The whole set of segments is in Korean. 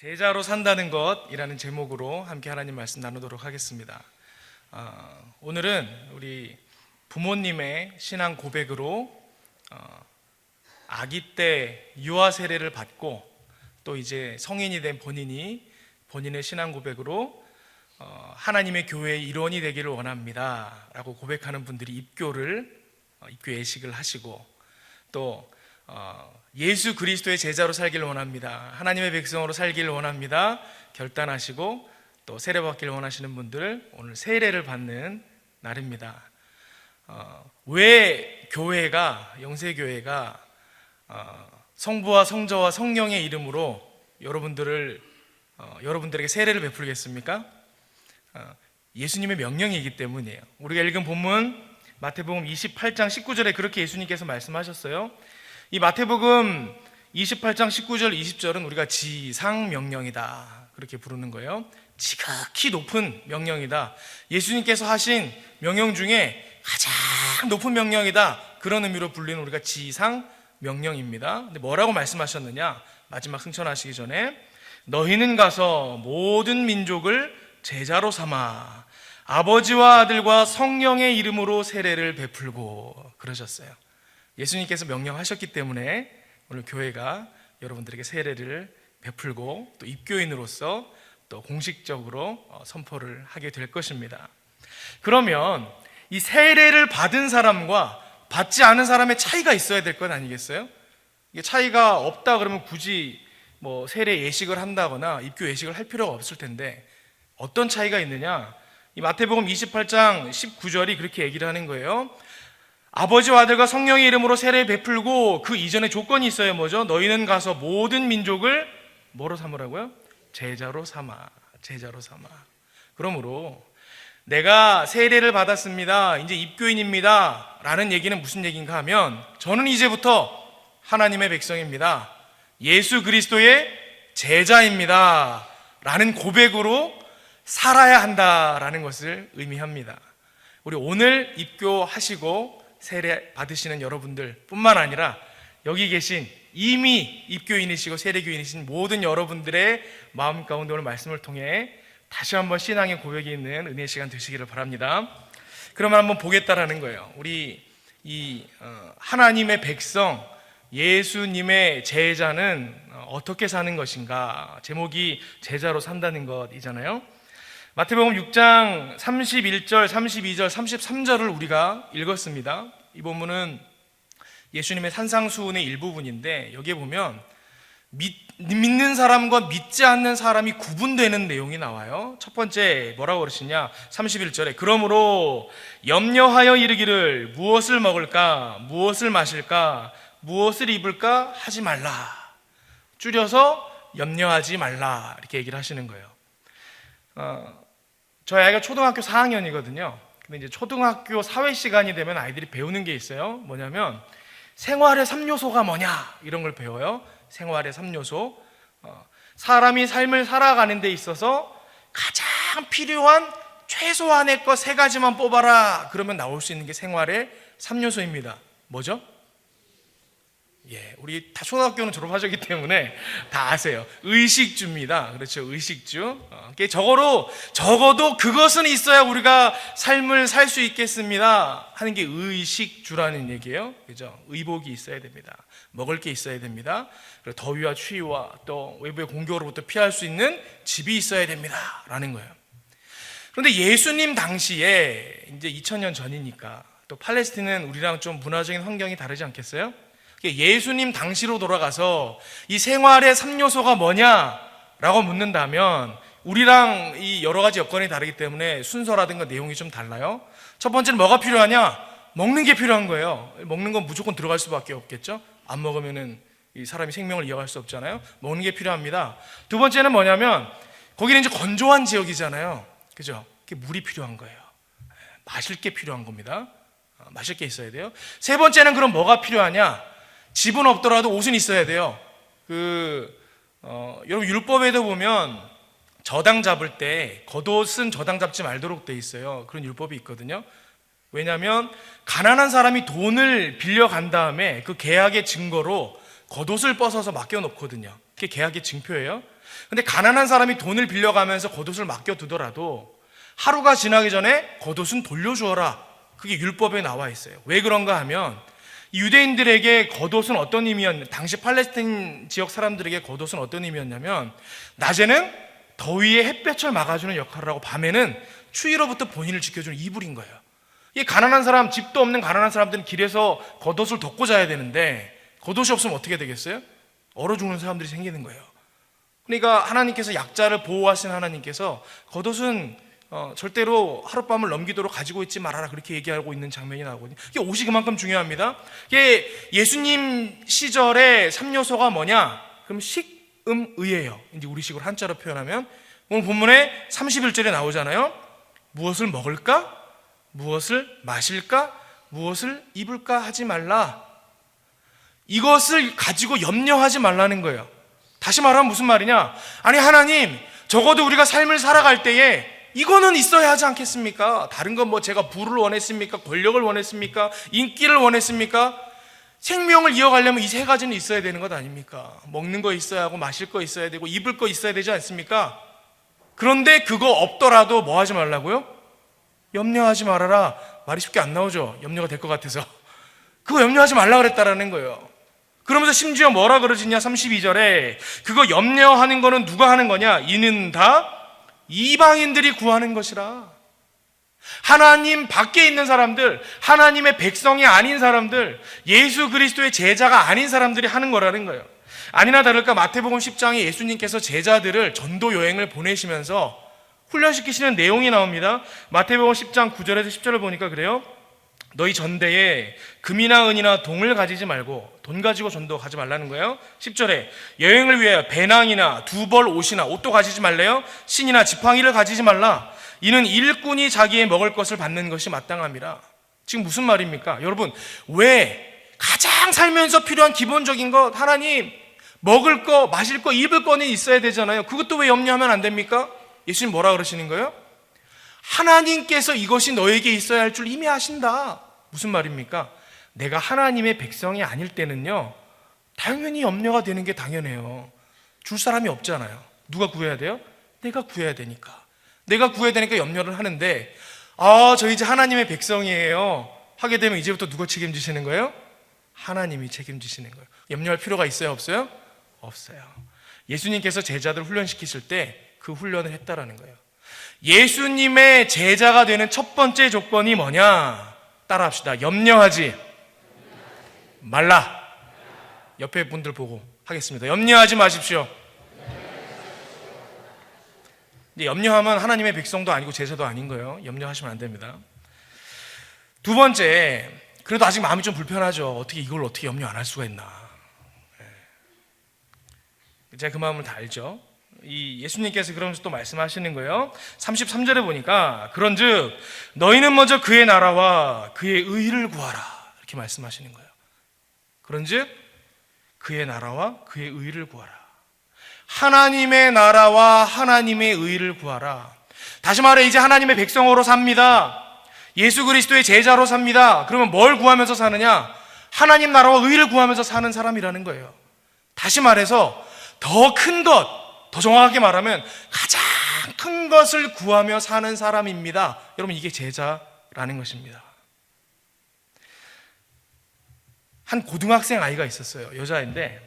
제자로 산다는 것이라는 제목으로 함께 하나님 말씀 나누도록 하겠습니다. 오늘은 우리 부모님의 신앙 고백으로 아기 때 유아 세례를 받고 또 이제 성인이 된 본인의 신앙 고백으로 하나님의 교회의 일원이 되기를 원합니다 라고 고백하는 분들이 입교 예식을 하시고 또 예수 그리스도의 제자로 살기를 원합니다, 하나님의 백성으로 살기를 원합니다 결단하시고 또 세례받기를 원하시는 분들 오늘 세례를 받는 날입니다. 왜 영세교회가 성부와 성자와 성령의 이름으로 여러분들에게 세례를 베풀겠습니까? 예수님의 명령이기 때문이에요. 우리가 읽은 본문 마태복음 28장 19절에 그렇게 예수님께서 말씀하셨어요. 이 마태복음 28장 19절 20절은 우리가 지상명령이다 그렇게 부르는 거예요. 지극히 높은 명령이다, 예수님께서 하신 명령 중에 가장 높은 명령이다, 그런 의미로 불리는 우리가 지상명령입니다. 근데 뭐라고 말씀하셨느냐? 마지막 승천하시기 전에 너희는 가서 모든 민족을 제자로 삼아 아버지와 아들과 성령의 이름으로 세례를 베풀고 그러셨어요. 예수님께서 명령하셨기 때문에 오늘 교회가 여러분들에게 세례를 베풀고 또 입교인으로서 또 공식적으로 선포를 하게 될 것입니다. 그러면 이 세례를 받은 사람과 받지 않은 사람의 차이가 있어야 될 것 아니겠어요? 이게 차이가 없다 그러면 굳이 세례 예식을 한다거나 입교 예식을 할 필요가 없을 텐데 어떤 차이가 있느냐? 이 마태복음 28장 19절이 그렇게 얘기를 하는 거예요. 아버지와 아들과 성령의 이름으로 세례를 베풀고 그 이전에 조건이 있어요. 뭐죠? 너희는 가서 모든 민족을 뭐로 삼으라고요? 제자로 삼아. 그러므로 내가 세례를 받았습니다, 이제 입교인입니다 라는 얘기는 무슨 얘기인가 하면 저는 이제부터 하나님의 백성입니다, 예수 그리스도의 제자입니다 라는 고백으로 살아야 한다라는 것을 의미합니다. 우리 오늘 입교하시고 세례 받으시는 여러분들 뿐만 아니라 여기 계신 이미 입교인이시고 세례교인이신 모든 여러분들의 마음 가운데 오늘 말씀을 통해 다시 한번 신앙의 고백이 있는 은혜의 시간 되시기를 바랍니다. 그러면 한번 보겠다라는 거예요. 우리 하나님의 백성, 예수님의 제자는 어떻게 사는 것인가? 제목이 제자로 산다는 것이잖아요. 마태복음 6장 31절, 32절, 33절을 우리가 읽었습니다. 이 본문은 예수님의 산상수훈의 일부분인데 여기에 보면 믿는 사람과 믿지 않는 사람이 구분되는 내용이 나와요. 첫 번째 뭐라고 그러시냐? 31절에 그러므로 염려하여 이르기를 무엇을 먹을까, 무엇을 마실까, 무엇을 입을까 하지 말라. 줄여서 염려하지 말라 이렇게 얘기를 하시는 거예요. 저희 아이가 초등학교 4학년이거든요. 근데 이제 초등학교 사회 시간이 되면 아이들이 배우는 게 있어요. 뭐냐면 생활의 3요소가 뭐냐 이런 걸 배워요. 생활의 3요소. 사람이 삶을 살아가는 데 있어서 가장 필요한 최소한의 것 3가지만 뽑아라 그러면 나올 수 있는 게 생활의 3요소입니다. 뭐죠? 우리 다 초등학교는 졸업하셨기 때문에 다 아세요. 의식주입니다. 그렇죠. 의식주. 적어도 그것은 있어야 우리가 삶을 살 수 있겠습니다 하는 게 의식주라는 얘기예요. 그죠? 의복이 있어야 됩니다. 먹을 게 있어야 됩니다. 그리고 더위와 추위와 또 외부의 공격으로부터 피할 수 있는 집이 있어야 됩니다 라는 거예요. 그런데 예수님 당시에 이제 2000년 전이니까 또 팔레스틴은 우리랑 좀 문화적인 환경이 다르지 않겠어요? 예수님 당시로 돌아가서 이 생활의 3요소가 뭐냐라고 묻는다면 우리랑 이 여러 가지 여건이 다르기 때문에 순서라든가 내용이 좀 달라요. 첫 번째는 뭐가 필요하냐? 먹는 게 필요한 거예요. 먹는 건 무조건 들어갈 수밖에 없겠죠. 안 먹으면은 이 사람이 생명을 이어갈 수 없잖아요. 먹는 게 필요합니다. 두 번째는 뭐냐면 거기는 이제 건조한 지역이잖아요. 그죠? 물이 필요한 거예요. 마실 게 필요한 겁니다. 마실 게 있어야 돼요. 세 번째는 그럼 뭐가 필요하냐? 집은 없더라도 옷은 있어야 돼요. 여러분 율법에도 보면 저당 잡을 때 겉옷은 저당 잡지 말도록 돼 있어요. 그런 율법이 있거든요. 왜냐하면 가난한 사람이 돈을 빌려간 다음에 그 계약의 증거로 겉옷을 벗어서 맡겨놓거든요. 그게 계약의 증표예요. 근데 가난한 사람이 돈을 빌려가면서 겉옷을 맡겨두더라도 하루가 지나기 전에 겉옷은 돌려주어라. 그게 율법에 나와 있어요. 왜 그런가 하면 유대인들에게 겉옷은 어떤 의미였냐면, 당시 팔레스타인 지역 사람들에게 겉옷은 어떤 의미였냐면, 낮에는 더위에 햇볕을 막아주는 역할을 하고 밤에는 추위로부터 본인을 지켜주는 이불인 거예요. 이 가난한 사람, 집도 없는 가난한 사람들은 길에서 겉옷을 덮고 자야 되는데 겉옷이 없으면 어떻게 되겠어요? 얼어 죽는 사람들이 생기는 거예요. 그러니까 하나님께서 약자를 보호하신 하나님께서 겉옷은 절대로 하룻밤을 넘기도록 가지고 있지 말아라, 그렇게 얘기하고 있는 장면이 나오거든요. 이게 옷이 그만큼 중요합니다. 이게 예수님 시절의 3요소가 뭐냐? 그럼 식음의예요. 이제 우리식으로 한자로 표현하면 오늘 본문에 31절에 나오잖아요. 무엇을 먹을까? 무엇을 마실까? 무엇을 입을까 하지 말라. 이것을 가지고 염려하지 말라는 거예요. 다시 말하면 무슨 말이냐? 아니 하나님, 적어도 우리가 삶을 살아갈 때에 이거는 있어야 하지 않겠습니까? 다른 건 뭐 제가 부를 원했습니까? 권력을 원했습니까? 인기를 원했습니까? 생명을 이어가려면 이 세 가지는 있어야 되는 것 아닙니까? 먹는 거 있어야 하고, 마실 거 있어야 되고, 입을 거 있어야 되지 않습니까? 그런데 그거 없더라도 뭐 하지 말라고요? 염려하지 말아라. 말이 쉽게 안 나오죠? 염려가 될 것 같아서. 그거 염려하지 말라 그랬다라는 거예요. 그러면서 심지어 뭐라 그러지냐? 32절에 그거 염려하는 거는 누가 하는 거냐? 이는 다 이방인들이 구하는 것이라. 하나님 밖에 있는 사람들, 하나님의 백성이 아닌 사람들, 예수 그리스도의 제자가 아닌 사람들이 하는 거라는 거예요. 아니나 다를까 마태복음 10장에 예수님께서 제자들을 전도 여행을 보내시면서 훈련시키시는 내용이 나옵니다. 마태복음 10장 9절에서 10절을 보니까 그래요. 너희 전대에 금이나 은이나 동을 가지지 말고, 돈 가지고 전도 가지 말라는 거예요. 10절에 여행을 위하여 배낭이나 두벌 옷이나 옷도 가지지 말래요. 신이나 지팡이를 가지지 말라. 이는 일꾼이 자기의 먹을 것을 받는 것이 마땅함이라. 지금 무슨 말입니까? 여러분, 왜 가장 살면서 필요한 기본적인 것, 하나님 먹을 거, 마실 거, 입을 거는 있어야 되잖아요. 그것도 왜 염려하면 안 됩니까? 예수님 뭐라 그러시는 거예요? 하나님께서 이것이 너에게 있어야 할 줄 이미 아신다. 무슨 말입니까? 내가 하나님의 백성이 아닐 때는요, 당연히 염려가 되는 게 당연해요. 줄 사람이 없잖아요. 누가 구해야 돼요? 내가 구해야 되니까. 내가 구해야 되니까 염려를 하는데, 저 이제 하나님의 백성이에요 하게 되면 이제부터 누가 책임지시는 거예요? 하나님이 책임지시는 거예요. 염려할 필요가 있어요, 없어요? 없어요. 예수님께서 제자들 훈련시키실 때 그 훈련을 했다라는 거예요. 예수님의 제자가 되는 첫 번째 조건이 뭐냐? 따라합시다. 염려하지 말라. 옆에 분들 보고 하겠습니다. 염려하지 마십시오. 이제 염려하면 하나님의 백성도 아니고 제자도 아닌 거예요. 염려하시면 안 됩니다. 두 번째, 그래도 아직 마음이 좀 불편하죠. 이걸 어떻게 염려 안 할 수가 있나. 제가 그 마음을 다 알죠. 이 예수님께서 그러면서 또 말씀하시는 거예요. 33절에 보니까 그런즉 너희는 먼저 그의 나라와 그의 의를 구하라, 이렇게 말씀하시는 거예요. 그런즉 그의 나라와 그의 의를 구하라. 하나님의 나라와 하나님의 의를 구하라. 다시 말해, 이제 하나님의 백성으로 삽니다. 예수 그리스도의 제자로 삽니다. 그러면 뭘 구하면서 사느냐? 하나님 나라와 의를 구하면서 사는 사람이라는 거예요. 다시 말해서 더 큰 것, 더 정확하게 말하면 가장 큰 것을 구하며 사는 사람입니다. 여러분, 이게 제자라는 것입니다. 한 고등학생 아이가 있었어요. 여자인데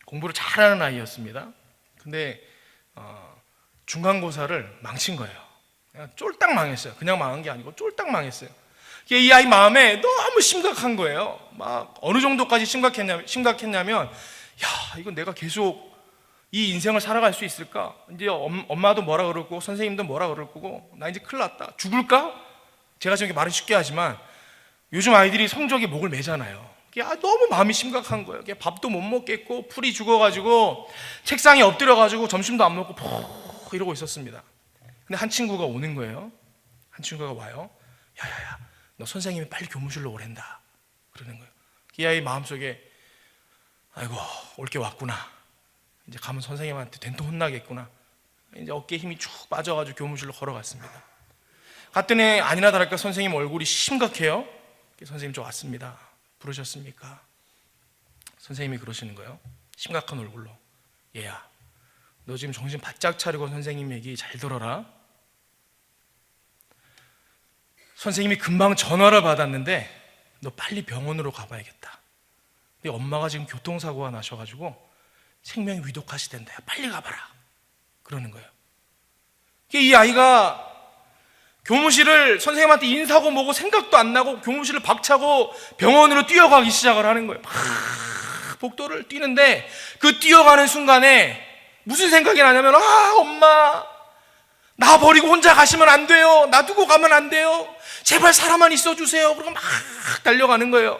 공부를 잘하는 아이였습니다. 근데 중간고사를 망친 거예요. 그냥 쫄딱 망했어요. 그냥 망한 게 아니고 쫄딱 망했어요. 이 아이 마음에 너무 심각한 거예요. 막 어느 정도까지 심각했냐면, 이건 내가 계속 이 인생을 살아갈 수 있을까? 이제 엄마도 뭐라 그럴 거고 선생님도 뭐라 그럴 거고 나 이제 큰일 났다. 죽을까? 제가 지금 말을 쉽게 하지만 요즘 아이들이 성적에 목을 매잖아요. 너무 마음이 심각한 거예요. 밥도 못 먹겠고 풀이 죽어가지고 책상에 엎드려가지고 점심도 안 먹고 푹 이러고 있었습니다. 근데 한 친구가 오는 거예요. 한 친구가 와요. 야야야, 너 선생님이 빨리 교무실로 오랜다 그러는 거예요. 이 아이 마음속에 아이고, 올 게 왔구나. 이제 가면 선생님한테 된통 혼나겠구나. 이제 어깨에 힘이 쭉 빠져가지고 교무실로 걸어갔습니다. 갔더니 아니나 다를까 선생님 얼굴이 심각해요. 선생님 저 왔습니다. 부르셨습니까? 선생님이 그러시는 거예요. 심각한 얼굴로, 얘야, 너 지금 정신 바짝 차리고 선생님 얘기 잘 들어라. 선생님이 금방 전화를 받았는데 너 빨리 병원으로 가봐야겠다. 네 엄마가 지금 교통사고가 나셔가지고 생명이 위독하시댄다. 빨리 가봐라. 그러는 거예요. 이 아이가 교무실을 선생님한테 인사하고 뭐고 생각도 안 나고 교무실을 박차고 병원으로 뛰어가기 시작을 하는 거예요. 막 복도를 뛰는데 그 뛰어가는 순간에 무슨 생각이 나냐면, 엄마, 나 버리고 혼자 가시면 안 돼요. 놔두고 가면 안 돼요. 제발 살아만 있어주세요. 그러고 막 달려가는 거예요.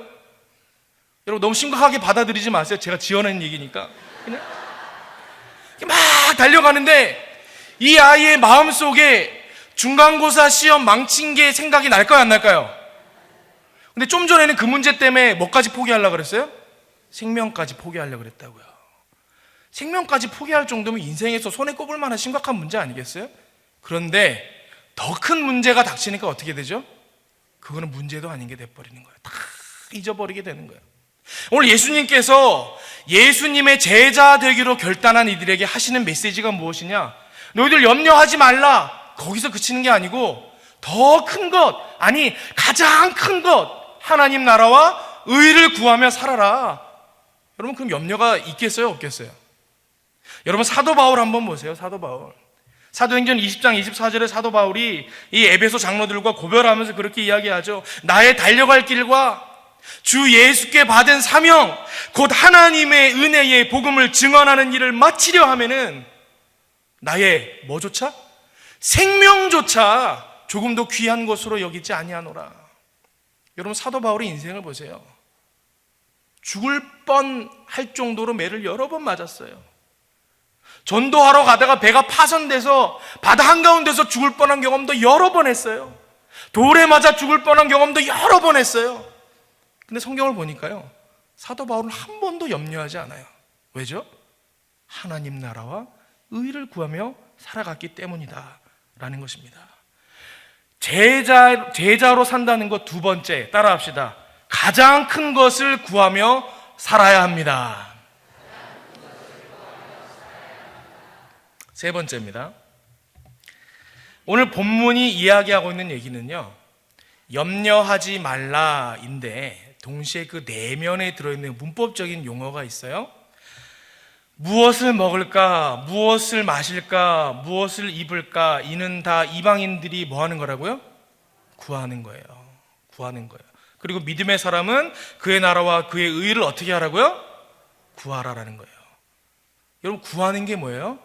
여러분 너무 심각하게 받아들이지 마세요. 제가 지어낸 얘기니까. 그냥 막 달려가는데 이 아이의 마음속에 중간고사 시험 망친 게 생각이 날까요, 안 날까요? 근데 좀 전에는 그 문제 때문에 뭐까지 포기하려고 그랬어요? 생명까지 포기하려고 그랬다고요. 생명까지 포기할 정도면 인생에서 손에 꼽을 만한 심각한 문제 아니겠어요? 그런데 더 큰 문제가 닥치니까 어떻게 되죠? 그거는 문제도 아닌 게 돼버리는 거예요. 다 잊어버리게 되는 거예요. 오늘 예수님께서 예수님의 제자 되기로 결단한 이들에게 하시는 메시지가 무엇이냐? 너희들 염려하지 말라. 거기서 그치는 게 아니고 더 큰 것, 아니 가장 큰 것, 하나님 나라와 의를 구하며 살아라. 여러분 그럼 염려가 있겠어요, 없겠어요? 여러분 사도 바울 한번 보세요. 사도 바울, 사도행전 20장 24절에 사도 바울이 이 에베소 장로들과 고별하면서 그렇게 이야기하죠. 나의 달려갈 길과 주 예수께 받은 사명, 곧 하나님의 은혜의 복음을 증언하는 일을 마치려 하면은 나의 뭐조차? 생명조차 조금도 귀한 것으로 여기지 아니하노라. 여러분 사도 바울의 인생을 보세요. 죽을 뻔할 정도로 매를 여러 번 맞았어요. 전도하러 가다가 배가 파손돼서 바다 한가운데서 죽을 뻔한 경험도 여러 번 했어요. 돌에 맞아 죽을 뻔한 경험도 여러 번 했어요. 근데 성경을 보니까요, 사도 바울은 한 번도 염려하지 않아요. 왜죠? 하나님 나라와 의를 구하며 살아갔기 때문이다 라는 것입니다. 제자로 산다는 것 두 번째, 따라합시다. 가장 큰 것을 구하며 살아야 합니다. 세 번째입니다. 오늘 본문이 이야기하고 있는 얘기는요, 염려하지 말라인데 동시에 그 내면에 들어있는 문법적인 용어가 있어요. 무엇을 먹을까, 무엇을 마실까, 무엇을 입을까, 이는 다 이방인들이 뭐 하는 거라고요? 구하는 거예요. 구하는 거예요. 그리고 믿음의 사람은 그의 나라와 그의 의를 어떻게 하라고요? 구하라라는 거예요. 여러분 구하는 게 뭐예요?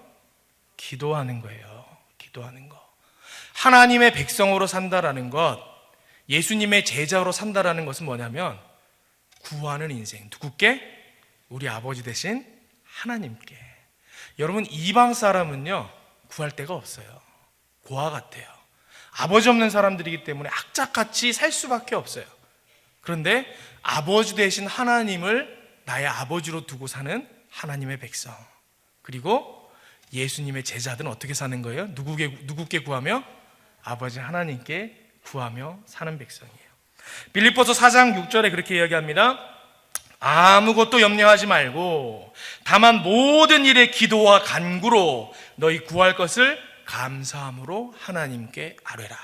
기도하는 거예요. 기도하는 거. 하나님의 백성으로 산다라는 것, 예수님의 제자로 산다라는 것은 뭐냐면 구하는 인생. 누구께? 우리 아버지 대신 하나님께. 여러분 이방 사람은요 구할 데가 없어요. 고아 같아요. 아버지 없는 사람들이기 때문에 악착같이 살 수밖에 없어요. 그런데 아버지 되신 하나님을 나의 아버지로 두고 사는 하나님의 백성, 그리고 예수님의 제자들은 어떻게 사는 거예요? 누구께 구하며? 아버지 하나님께 구하며 사는 백성이에요. 빌립보서 4장 6절에 그렇게 이야기합니다. 아무것도 염려하지 말고 다만 모든 일에 기도와 간구로 너희 구할 것을 감사함으로 하나님께 아뢰라.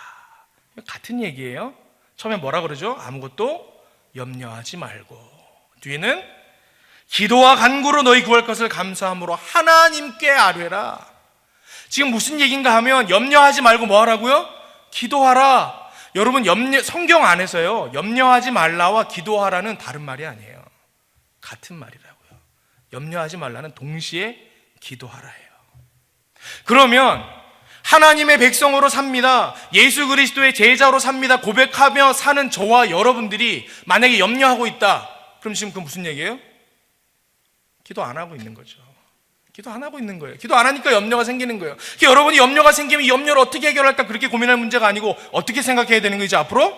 같은 얘기예요. 처음에 뭐라 그러죠? 아무것도 염려하지 말고, 뒤에는 기도와 간구로 너희 구할 것을 감사함으로 하나님께 아뢰라. 지금 무슨 얘기인가 하면 염려하지 말고 뭐 하라고요? 기도하라. 여러분 성경 안에서요 염려하지 말라와 기도하라는 다른 말이 아니에요. 같은 말이라고요. 염려하지 말라는 동시에 기도하라예요. 그러면 하나님의 백성으로 삽니다, 예수 그리스도의 제자로 삽니다 고백하며 사는 저와 여러분들이 만약에 염려하고 있다, 그럼 지금 그 무슨 얘기예요? 기도 안 하고 있는 거죠. 기도 안 하고 있는 거예요. 기도 안 하니까 염려가 생기는 거예요. 여러분이 염려가 생기면 이 염려를 어떻게 해결할까 그렇게 고민할 문제가 아니고 어떻게 생각해야 되는 거지? 앞으로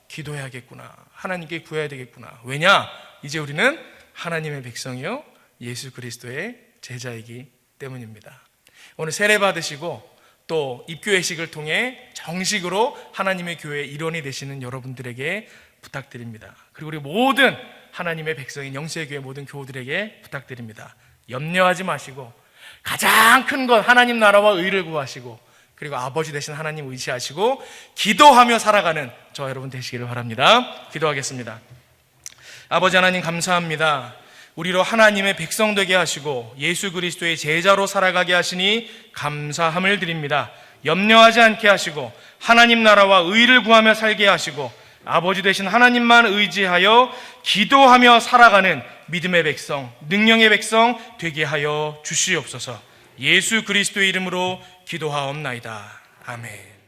기도해야겠구나, 하나님께 구해야 되겠구나. 왜냐? 이제 우리는 하나님의 백성이요 예수 그리스도의 제자이기 때문입니다. 오늘 세례 받으시고 또 입교회식을 통해 정식으로 하나님의 교회의 일원이 되시는 여러분들에게 부탁드립니다. 그리고 우리 모든 하나님의 백성인 영세교회 모든 교우들에게 부탁드립니다. 염려하지 마시고 가장 큰 것 하나님 나라와 의를 구하시고 그리고 아버지 되신 하나님 의지하시고 기도하며 살아가는 저와 여러분 되시기를 바랍니다. 기도하겠습니다. 아버지 하나님 감사합니다. 우리로 하나님의 백성 되게 하시고 예수 그리스도의 제자로 살아가게 하시니 감사함을 드립니다. 염려하지 않게 하시고 하나님 나라와 의를 구하며 살게 하시고 아버지 되신 하나님만 의지하여 기도하며 살아가는 믿음의 백성, 능력의 백성 되게 하여 주시옵소서. 예수 그리스도의 이름으로 기도하옵나이다. 아멘.